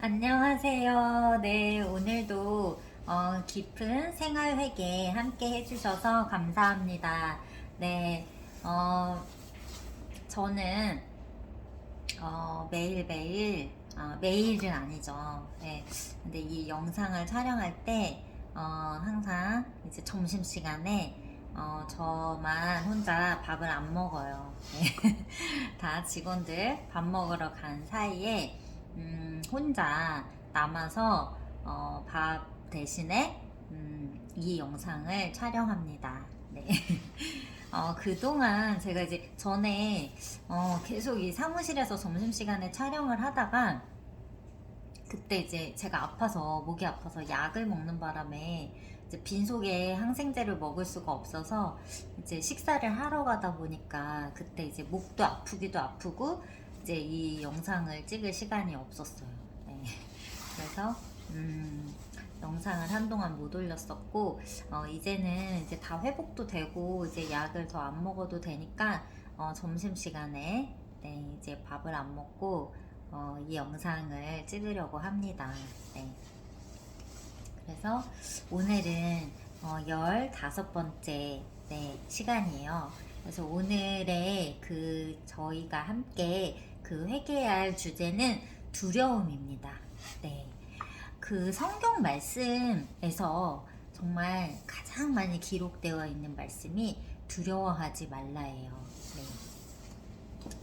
안녕하세요. 네, 오늘도 깊은 생활회계 함께 해주셔서 감사합니다. 네, 어, 저는 매일매일, 매일은 아니죠. 네, 근데 이 영상을 촬영할 때 항상 이제 점심시간에 저만 혼자 밥을 안 먹어요. 네. 다 직원들 밥 먹으러 간 사이에 혼자 남아서 밥 대신에 이 영상을 촬영합니다. 네. 그동안 제가 이제 전에 계속 이 사무실에서 점심시간에 촬영을 하다가 그때 이제 제가 아파서 목이 아파서 약을 먹는 바람에 이제 빈속에 항생제를 먹을 수가 없어서 이제 식사를 하러 가다 보니까 그때 이제 목도 아프기도 아프고 이제 이 영상을 찍을 시간이 없었어요. 네. 그래서 영상을 한동안 못 올렸었고 이제는 이제 다 회복도 되고 이제 약을 더 안 먹어도 되니까 점심시간에 네, 이제 밥을 안 먹고 이 영상을 찍으려고 합니다. 네. 그래서 오늘은 15번째 네, 시간이에요. 그래서 오늘의 저희가 함께 회개할 주제는 두려움입니다. 네. 성경 말씀에서 정말 가장 많이 기록되어 있는 말씀이 두려워하지 말라예요. 네.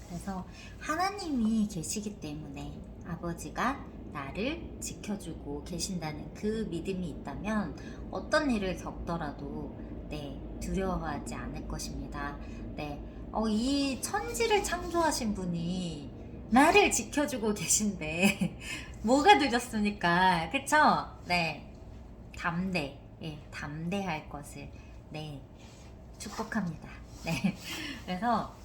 그래서 하나님이 계시기 때문에 아버지가 나를 지켜주고 계신다는 그 믿음이 있다면 어떤 일을 겪더라도 네, 두려워하지 않을 것입니다. 네, 이 천지를 창조하신 분이 나를 지켜주고 계신데 뭐가 늦었습니까? 그쵸? 네, 담대할 것을 네, 축복합니다. 네, 그래서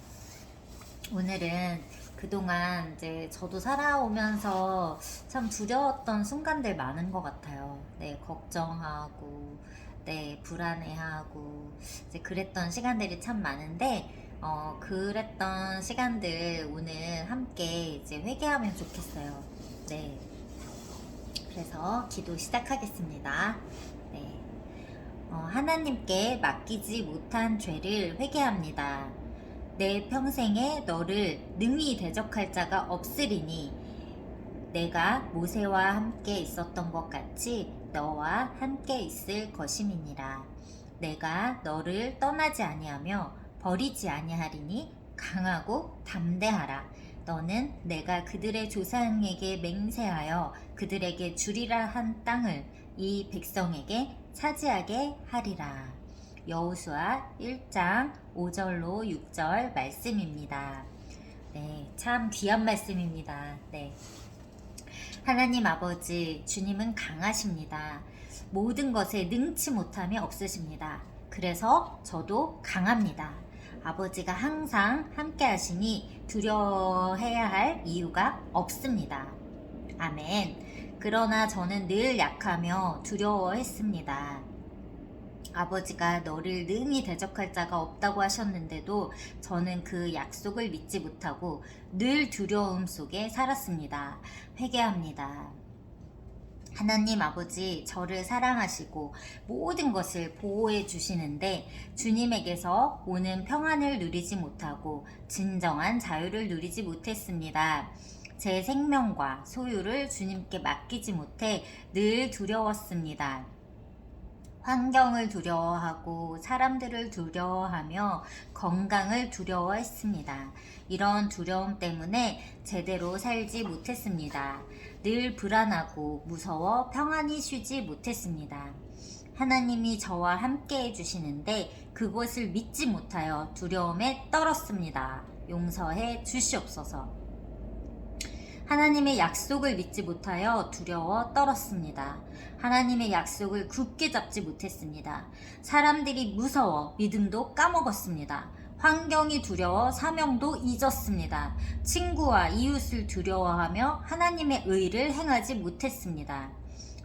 오늘은 그동안 이제 저도 살아오면서 참 두려웠던 순간들 많은 것 같아요. 네, 걱정하고, 네, 불안해하고, 이제 그랬던 시간들이 참 많은데, 그랬던 시간들 오늘 함께 이제 회개하면 좋겠어요. 네. 그래서 기도 시작하겠습니다. 네. 하나님께 맡기지 못한 죄를 회개합니다. 내 평생에 너를 능히 대적할 자가 없으리니 내가 모세와 함께 있었던 것 같이 너와 함께 있을 것임이니라. 내가 너를 떠나지 아니하며 버리지 아니하리니 강하고 담대하라. 너는 내가 그들의 조상에게 맹세하여 그들에게 주리라 한 땅을 이 백성에게 차지하게 하리라. 여호수아 1장 5절로 6절 말씀입니다. 네, 참 귀한 말씀입니다. 네. 하나님 아버지, 주님은 강하십니다. 모든 것에 능치 못함이 없으십니다. 그래서 저도 강합니다. 아버지가 항상 함께 하시니 두려워해야 할 이유가 없습니다. 아멘. 그러나 저는 늘 약하며 두려워했습니다. 아버지가 너를 능히 대적할 자가 없다고 하셨는데도 저는 그 약속을 믿지 못하고 늘 두려움 속에 살았습니다. 회개합니다. 하나님 아버지, 저를 사랑하시고 모든 것을 보호해 주시는데 주님에게서 오는 평안을 누리지 못하고 진정한 자유를 누리지 못했습니다. 제 생명과 소유를 주님께 맡기지 못해 늘 두려웠습니다. 환경을 두려워하고 사람들을 두려워하며 건강을 두려워했습니다. 이런 두려움 때문에 제대로 살지 못했습니다. 늘 불안하고 무서워 평안히 쉬지 못했습니다. 하나님이 저와 함께 해주시는데 그것을 믿지 못하여 두려움에 떨었습니다. 용서해 주시옵소서. 하나님의 약속을 믿지 못하여 두려워 떨었습니다. 하나님의 약속을 굳게 잡지 못했습니다. 사람들이 무서워 믿음도 까먹었습니다. 환경이 두려워 사명도 잊었습니다. 친구와 이웃을 두려워하며 하나님의 의를 행하지 못했습니다.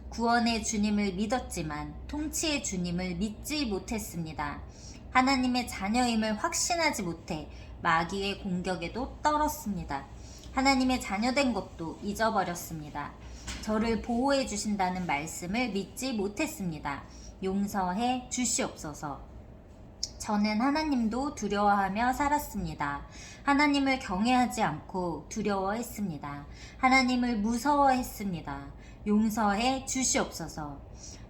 구원의 주님을 믿었지만 통치의 주님을 믿지 못했습니다. 하나님의 자녀임을 확신하지 못해 마귀의 공격에도 떨었습니다. 하나님의 자녀된 것도 잊어버렸습니다. 저를 보호해 주신다는 말씀을 믿지 못했습니다. 용서해 주시옵소서. 저는 하나님도 두려워하며 살았습니다. 하나님을 경외하지 않고 두려워했습니다. 하나님을 무서워했습니다. 용서해 주시옵소서.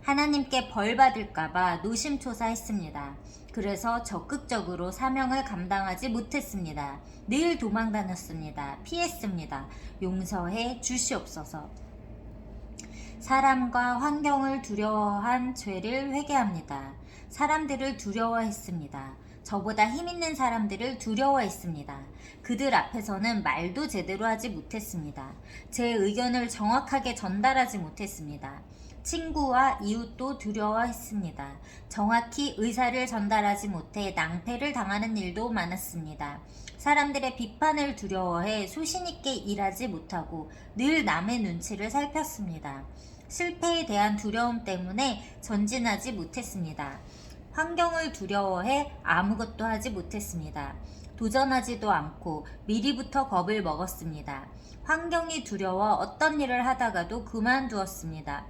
하나님께 벌 받을까봐 노심초사했습니다. 그래서 적극적으로 사명을 감당하지 못했습니다. 늘 도망 다녔습니다. 피했습니다. 용서해 주시옵소서. 사람과 환경을 두려워한 죄를 회개합니다. 사람들을 두려워했습니다. 저보다 힘있는 사람들을 두려워했습니다. 그들 앞에서는 말도 제대로 하지 못했습니다. 제 의견을 정확하게 전달하지 못했습니다. 친구와 이웃도 두려워했습니다. 정확히 의사를 전달하지 못해 낭패를 당하는 일도 많았습니다. 사람들의 비판을 두려워해 소신있게 일하지 못하고 늘 남의 눈치를 살폈습니다. 실패에 대한 두려움 때문에 전진하지 못했습니다. 환경을 두려워해 아무것도 하지 못했습니다. 도전하지도 않고 미리부터 겁을 먹었습니다. 환경이 두려워 어떤 일을 하다가도 그만두었습니다.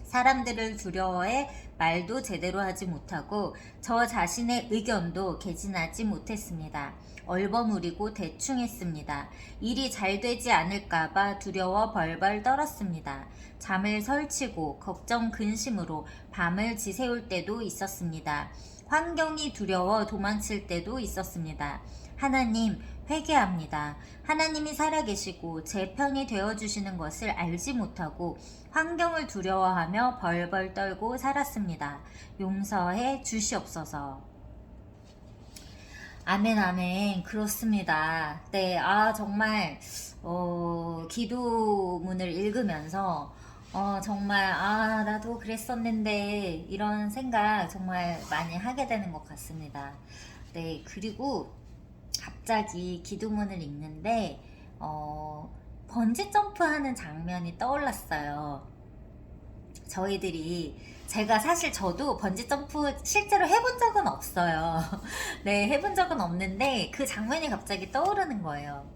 사람들을 두려워해 말도 제대로 하지 못하고 저 자신의 의견도 개진하지 못했습니다. 얼버무리고 대충 했습니다. 일이 잘 되지 않을까봐 두려워 벌벌 떨었습니다. 잠을 설치고 걱정 근심으로 밤을 지새울 때도 있었습니다. 환경이 두려워 도망칠 때도 있었습니다. 하나님, 회개합니다. 하나님이 살아계시고 제 편이 되어주시는 것을 알지 못하고 환경을 두려워하며 벌벌 떨고 살았습니다. 용서해 주시옵소서. 아멘, 아멘. 그렇습니다. 네, 정말, 기도문을 읽으면서, 정말, 나도 그랬었는데, 이런 생각 정말 많이 하게 되는 것 같습니다. 네, 그리고 갑자기 기도문을 읽는데, 번지 점프하는 장면이 떠올랐어요. 제가 사실 저도 번지 점프 실제로 해본 적은 없어요. 네, 해본 적은 없는데 그 장면이 갑자기 떠오르는 거예요.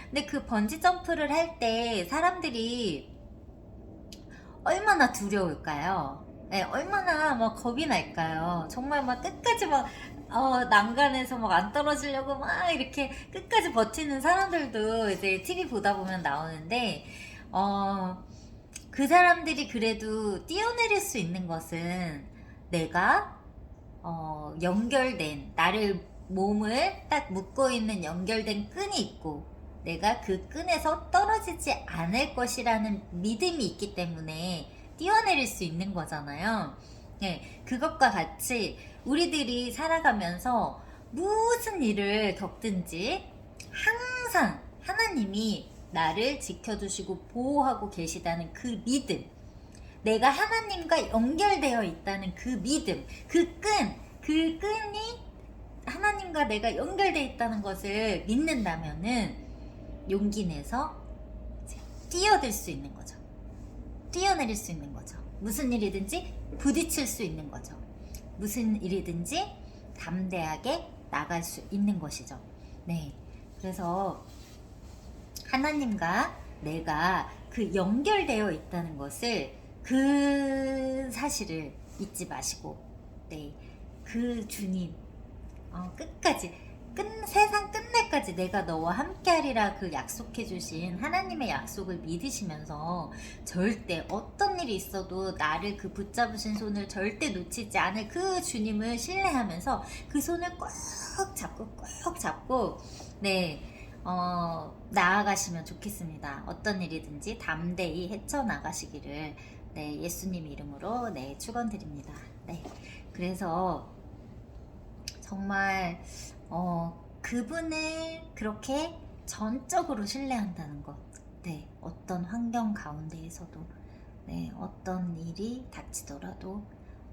근데 그 번지 점프를 할 때 사람들이 얼마나 두려울까요? 네, 얼마나 막 겁이 날까요? 정말 막 끝까지 막 난간에서 막 안 떨어지려고 막 이렇게 끝까지 버티는 사람들도 이제 TV 보다 보면 나오는데, 그 사람들이 그래도 뛰어내릴 수 있는 것은 내가, 연결된, 몸을 딱 묶고 있는 연결된 끈이 있고, 내가 그 끈에서 떨어지지 않을 것이라는 믿음이 있기 때문에 뛰어내릴 수 있는 거잖아요. 네, 그것과 같이 우리들이 살아가면서 무슨 일을 겪든지 항상 하나님이 나를 지켜주시고 보호하고 계시다는 그 믿음, 내가 하나님과 연결되어 있다는 그 믿음, 그 끈이 하나님과 내가 연결되어 있다는 것을 믿는다면은 용기 내서 뛰어들 수 있는 거죠. 뛰어내릴 수 있는 거죠. 무슨 일이든지 부딪힐 수 있는 거죠. 무슨 일이든지 담대하게 나갈 수 있는 것이죠. 네. 그래서 하나님과 내가 그 연결되어 있다는 것을, 그 사실을 잊지 마시고, 네. 그 주님, 끝까지, 세상 끝날까지 내가 너와 함께하리라 그 약속해주신 하나님의 약속을 믿으시면서 절대 어떤 일이 있어도 나를 그 붙잡으신 손을 절대 놓치지 않을 그 주님을 신뢰하면서 그 손을 꼭 잡고 네, 나아가시면 좋겠습니다. 어떤 일이든지 담대히 헤쳐나가시기를, 네, 예수님 이름으로, 네, 축원드립니다. 네, 그래서 정말 그분을 그렇게 전적으로 신뢰한다는 것, 네, 어떤 환경 가운데에서도, 네, 어떤 일이 닥치더라도,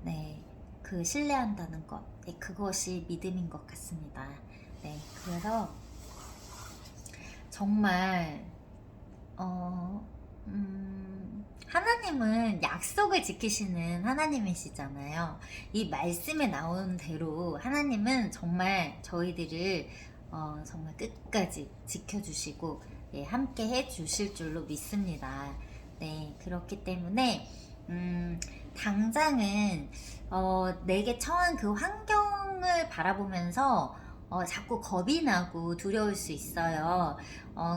네, 그 신뢰한다는 것, 네, 그것이 믿음인 것 같습니다. 네, 그래서 정말 하나님은 약속을 지키시는 하나님이시잖아요. 이 말씀에 나온 대로 하나님은 정말 저희들을 정말 끝까지 지켜주시고, 예, 함께 해주실 줄로 믿습니다. 네, 그렇기 때문에 당장은 내게 처한 그 환경을 바라보면서 자꾸 겁이 나고 두려울 수 있어요.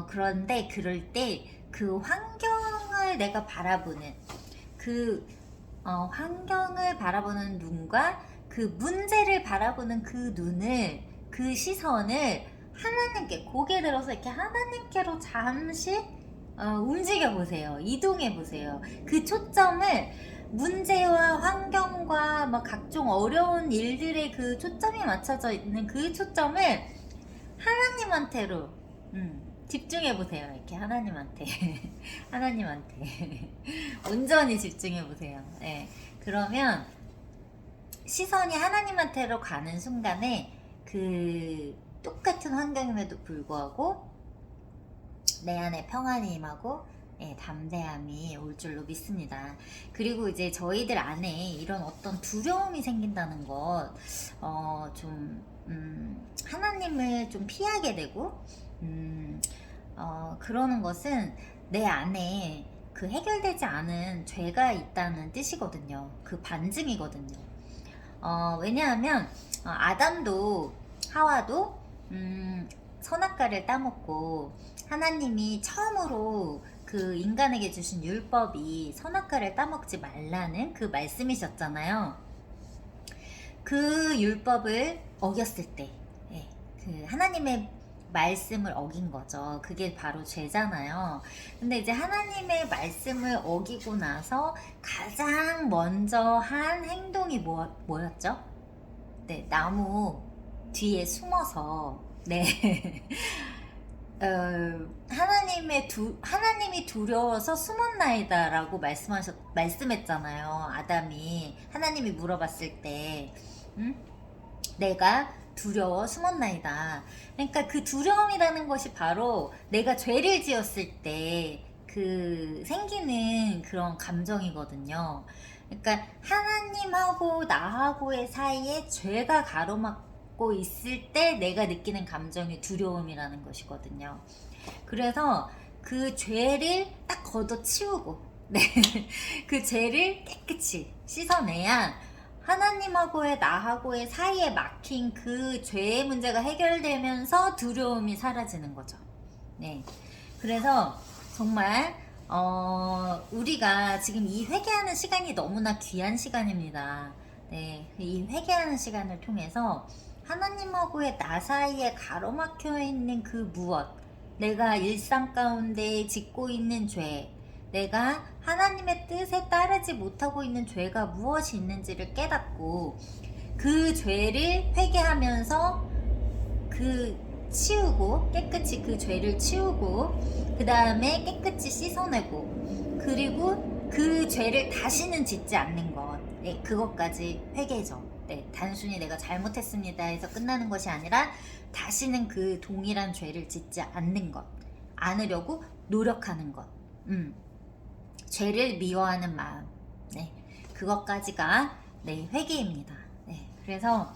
그런데 그럴 때 그 환경을 내가 바라보는 그 환경을 바라보는 눈과 그 문제를 바라보는 그 눈을, 그 시선을 하나님께, 고개 들어서 이렇게 하나님께로 잠시 움직여 보세요. 이동해 보세요. 그 초점을 문제와 환경과 막 각종 어려운 일들의 그 초점이 맞춰져 있는 그 초점을 하나님한테로 집중해 보세요. 이렇게 하나님한테 하나님한테 온전히 집중해 보세요. 네. 그러면 시선이 하나님한테로 가는 순간에 그 똑같은 환경임에도 불구하고 내 안에 평안이 임하고 담대함이 올 줄로 믿습니다. 그리고 이제 저희들 안에 이런 어떤 두려움이 생긴다는 것, 하나님을 좀 피하게 되고, 그러는 것은 내 안에 그 해결되지 않은 죄가 있다는 뜻이거든요. 그 반증이거든요. 왜냐하면 아담도 하와도 선악과를 따먹고 하나님이 처음으로 그 인간에게 주신 율법이 선악과를 따먹지 말라는 그 말씀이셨잖아요. 그 율법을 어겼을 때, 그 하나님의 말씀을 어긴 거죠. 그게 바로 죄잖아요. 근데 이제 하나님의 말씀을 어기고 나서 가장 먼저 한 행동이 뭐였죠? 네, 나무 뒤에 숨어서, 네. 하나님이 두려워서 숨었나이다 라고 말씀했잖아요. 아담이 하나님이 물어봤을 때 내가 두려워 숨었나이다. 그러니까 그 두려움이라는 것이 바로 내가 죄를 지었을 때 그 생기는 그런 감정이거든요. 그러니까 하나님하고 나하고의 사이에 죄가 가로막고 있을 때 내가 느끼는 감정이 두려움이라는 것이거든요. 그래서 그 죄를 딱 걷어치우고 네, 그 죄를 깨끗이 씻어내야 하나님하고의 나하고의 사이에 막힌 그 죄의 문제가 해결되면서 두려움이 사라지는 거죠. 네, 그래서 정말 우리가 지금 이 회개하는 시간이 너무나 귀한 시간입니다. 네, 이 회개하는 시간을 통해서 하나님하고의 나 사이에 가로막혀 있는 그 무엇, 내가 일상 가운데 짓고 있는 죄, 내가 하나님의 뜻에 따르지 못하고 있는 죄가 무엇이 있는지를 깨닫고 그 죄를 회개하면서 치우고 깨끗이 그 죄를 치우고 그 다음에 깨끗이 씻어내고 그리고 그 죄를 다시는 짓지 않는 것, 네, 그것까지 회개죠. 네, 단순히 내가 잘못했습니다 해서 끝나는 것이 아니라 다시는 그 동일한 죄를 짓지 않는 것, 않으려고 노력하는 것, 죄를 미워하는 마음, 네, 그것까지가 네, 회개입니다. 네, 그래서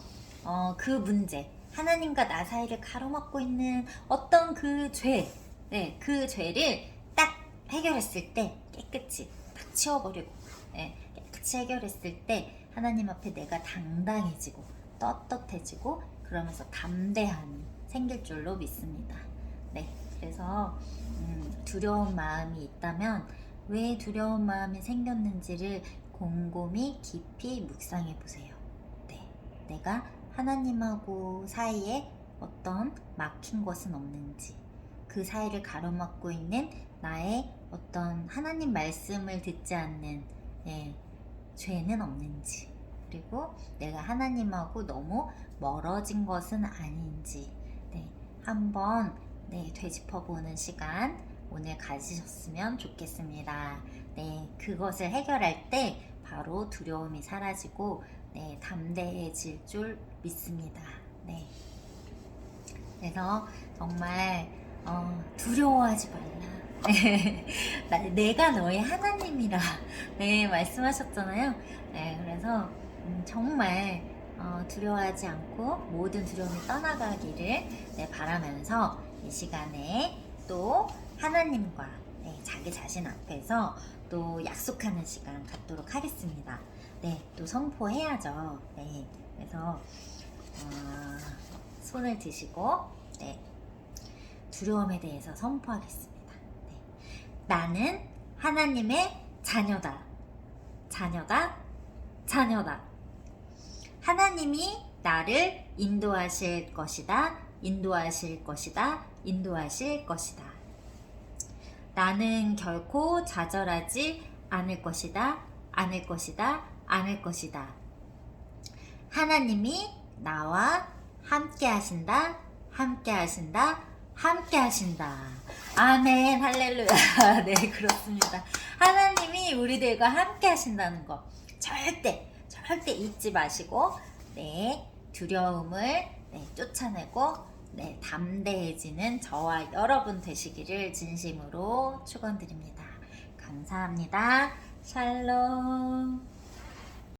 그 문제, 하나님과 나 사이를 가로막고 있는 어떤 그 죄, 네, 그 죄를 딱 해결했을 때 깨끗이 딱 치워버리고, 네, 깨끗이 해결했을 때 하나님 앞에 내가 당당해지고 떳떳해지고 그러면서 담대함이 생길 줄로 믿습니다. 네, 그래서 두려운 마음이 있다면 왜 두려운 마음이 생겼는지를 곰곰이 깊이 묵상해 보세요. 네, 내가 하나님하고 사이에 어떤 막힌 것은 없는지, 그 사이를 가로막고 있는 나의 어떤 하나님 말씀을 듣지 않는 죄는 없는지, 그리고 내가 하나님하고 너무 멀어진 것은 아닌지 한번 되짚어보는 시간 오늘 가지셨으면 좋겠습니다. 그것을 해결할 때 바로 두려움이 사라지고 담대해질 줄 믿습니다. 그래서 정말 두려워하지 말라. 내가 너의 하나님이라 말씀하셨잖아요. 그래서 정말 두려워하지 않고 모든 두려움이 떠나가기를 바라면서 이 시간에 또 하나님과 자기 자신 앞에서 또 약속하는 시간 갖도록 하겠습니다. 네, 또 선포해야죠. 네, 그래서 손을 드시고 네, 두려움에 대해서 선포하겠습니다. 네, 나는 하나님의 자녀다. 자녀다. 자녀다. 하나님이 나를 인도하실 것이다. 인도하실 것이다. 인도하실 것이다. 나는 결코 좌절하지 않을 것이다. 않을 것이다. 않을 것이다. 하나님이 나와 함께 하신다. 함께 하신다. 함께 하신다. 아멘. 할렐루야. 네, 그렇습니다. 하나님이 우리들과 함께 하신다는 거 절대 잊지 마시고 네, 두려움을 네, 쫓아내고 네, 담대해지는 저와 여러분 되시기를 진심으로 축원드립니다. 감사합니다. 샬롬.